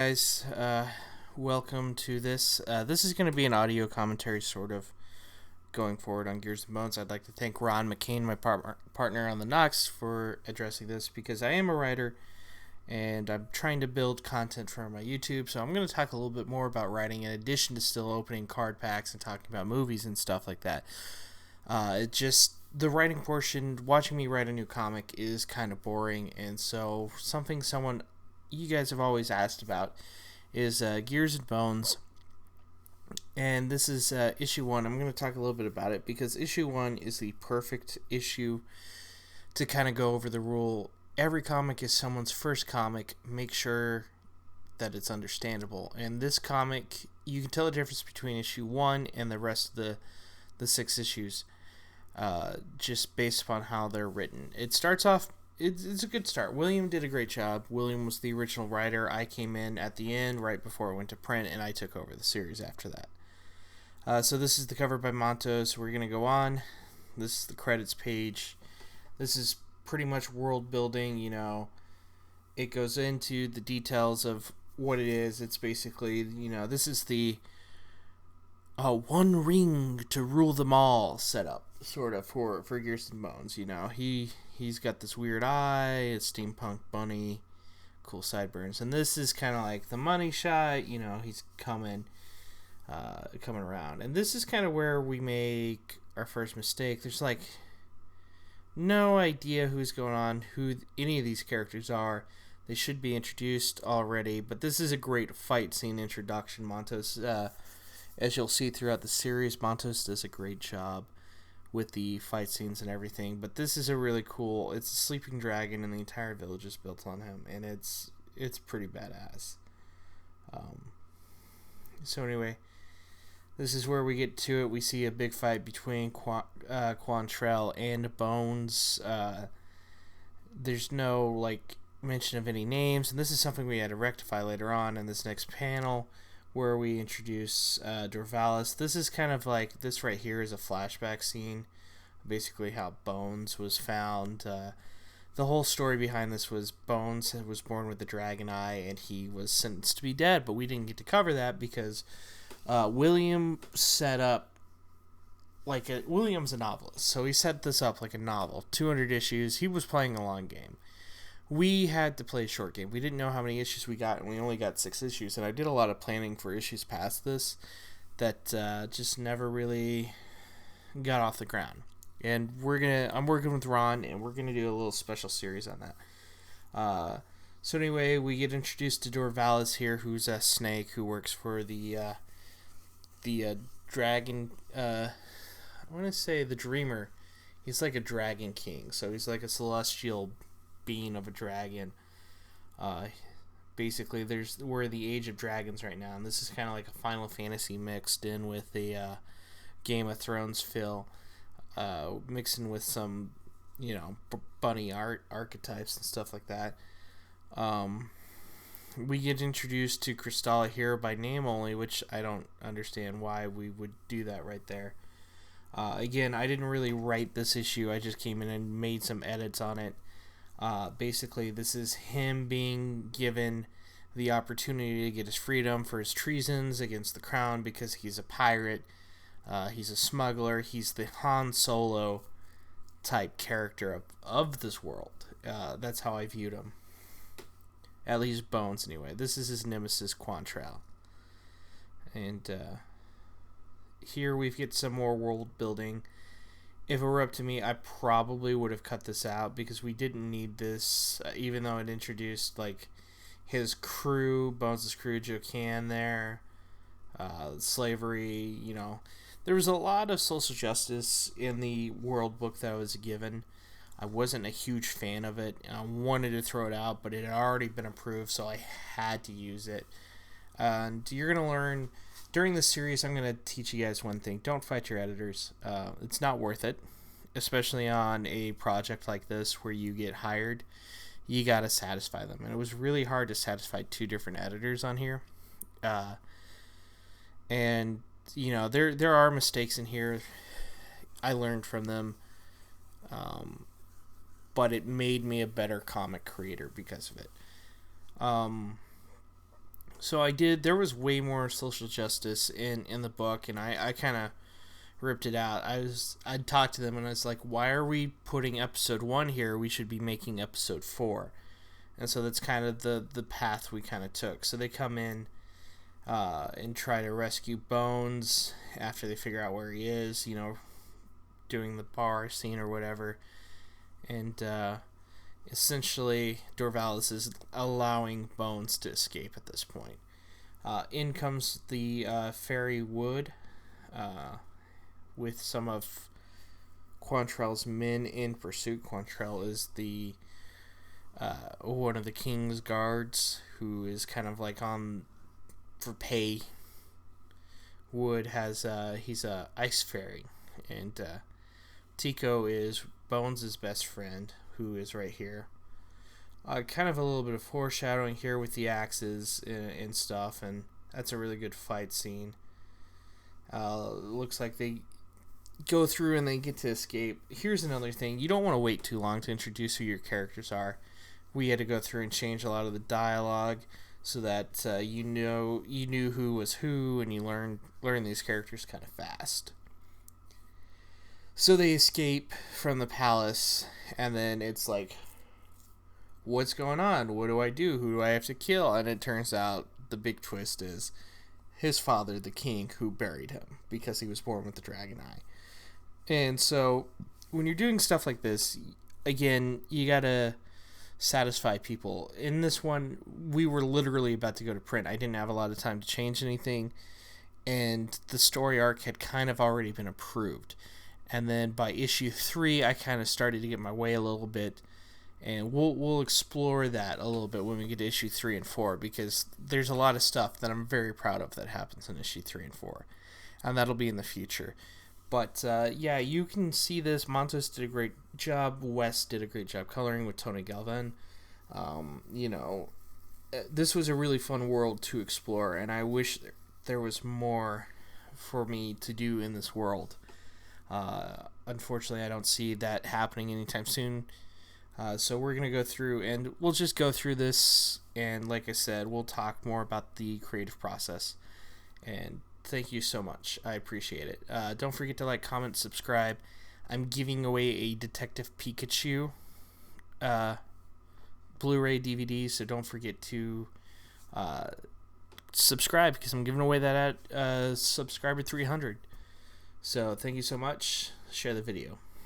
Guys, welcome to this. This is going to be an audio commentary, sort of, going forward on Gears and Bones. I'd like to thank Ron McCain, my partner on the Knox, for addressing this because I am a writer and I'm trying to build content for my YouTube. So I'm going to talk a little bit more about writing in addition to still opening card packs and talking about movies and stuff like that. It just the writing portion, watching me write a new comic is kind of boring, and so someone you guys have always asked about is Gears and Bones, and this is issue 1. I'm going to talk a little bit about it because issue 1 is the perfect issue to kind of go over the rule. Every comic is someone's first comic. Make sure that it's understandable. And this comic, you can tell the difference between issue 1 and the rest of the 6 issues just based upon how they're written. It starts off, it's a good start. William did a great job. William was the original writer. I came in at the end right before it went to print, and I took over the series after that. So this is the cover by Montos. We're going to go on. This is the credits page. This is pretty much world building. It goes into the details of what it is. It's basically, this is the one ring to rule them all setup, sort of, for Gears and Bones. He's got this weird eye, a steampunk bunny, cool sideburns, and this is kind of like the money shot. He's coming around, and this is kind of where we make our first mistake. There's like no idea who's going on, who any of these characters are. They should be introduced already, but this is a great fight scene introduction. Montos, as you'll see throughout the series, Montos does a great job with the fight scenes and everything, but this is a really cool, it's a sleeping dragon and the entire village is built on him, and it's pretty badass. So anyway, this is where we get to it. We see a big fight between Quantrell and Bones. There's no mention of any names, and this is something we had to rectify later on in this next panel, where we introduce Dorvalis. This is kind of like, this right here is a flashback scene, basically how Bones was found. The whole story behind this was Bones was born with the dragon eye, and he was sentenced to be dead, but we didn't get to cover that because William set up William's a novelist, so he set this up like a novel, 200 issues. He was playing a long game. We had to play a short game. We didn't know how many issues we got, and we only got 6 issues. And I did a lot of planning for issues past this that just never really got off the ground. And I'm working with Ron, and we're gonna do a little special series on that. So anyway, we get introduced to Dorvalis here, who's a snake who works for the dragon. I want to say the Dreamer. He's like a dragon king, so he's like a celestial being of a dragon. Basically, we're the Age of Dragons right now, and this is kind of like a Final Fantasy mixed in with a Game of Thrones feel, mixing with some bunny archetypes and stuff like that. We get introduced to Crystalla here by name only, which I don't understand why we would do that right there. Again, I didn't really write this issue. I just came in and made some edits on it. Basically, this is him being given the opportunity to get his freedom for his treasons against the crown because he's a pirate, he's a smuggler, he's the Han Solo type character of this world. That's how I viewed him. At least Bones, anyway. This is his nemesis, Quantrell. And here we get some more world building. If it were up to me, I probably would have cut this out because we didn't need this, even though it introduced his crew, Bones' crew, Joe Can there, slavery. There was a lot of social justice in the world book that was given. I wasn't a huge fan of it, and I wanted to throw it out, but it had already been approved, so I had to use it. And you're going to learn during this series. I'm going to teach you guys one thing: don't fight your editors. It's not worth it, especially on a project like this where you get hired. You got to satisfy them, and it was really hard to satisfy 2 different editors on here. And there are mistakes in here. I learned from them, but it made me a better comic creator because of it. So there was way more social justice in the book, and I kind of ripped it out. I'd talk to them and I was like, why are we putting episode 1 here? We should be making episode 4. And so that's kind of the path we kind of took. So they come in and try to rescue Bones after they figure out where he is, doing the bar scene or whatever. And essentially, Dorvalis is allowing Bones to escape at this point. In comes the Fairy Wood with some of Quantrell's men in pursuit. Quantrell is the one of the king's guards who is kind of like on for pay. Wood has he's a ice fairy, and Tico is Bones' best friend, who is right here. Kind of a little bit of foreshadowing here with the axes and stuff, and that's a really good fight scene. Looks like they go through and they get to escape. Here's another thing. You don't want to wait too long to introduce who your characters are. We had to go through and change a lot of the dialogue so that you knew who was who, and you learn these characters kind of fast. So they escape from the palace, and then it's like, what's going on? What do I do? Who do I have to kill? And it turns out the big twist is his father, the king, who buried him because he was born with the dragon eye. And so when you're doing stuff like this, again, you gotta satisfy people. In this one, we were literally about to go to print. I didn't have a lot of time to change anything, and the story arc had kind of already been approved. And then by issue 3, I kind of started to get my way a little bit, and we'll explore that a little bit when we get to issue 3 and 4, because there's a lot of stuff that I'm very proud of that happens in issue 3 and 4, and that'll be in the future. But yeah, you can see this. Montes did a great job. Wes did a great job coloring with Tony Galvan. This was a really fun world to explore, and I wish there was more for me to do in this world. Unfortunately, I don't see that happening anytime soon. So we're going to go through, and we'll just go through this, and like I said, we'll talk more about the creative process. And thank you so much. I appreciate it. Don't forget to like, comment, subscribe. I'm giving away a Detective Pikachu Blu Ray DVD, so don't forget to subscribe, because I'm giving away that at subscriber 300. So thank you so much. Share the video.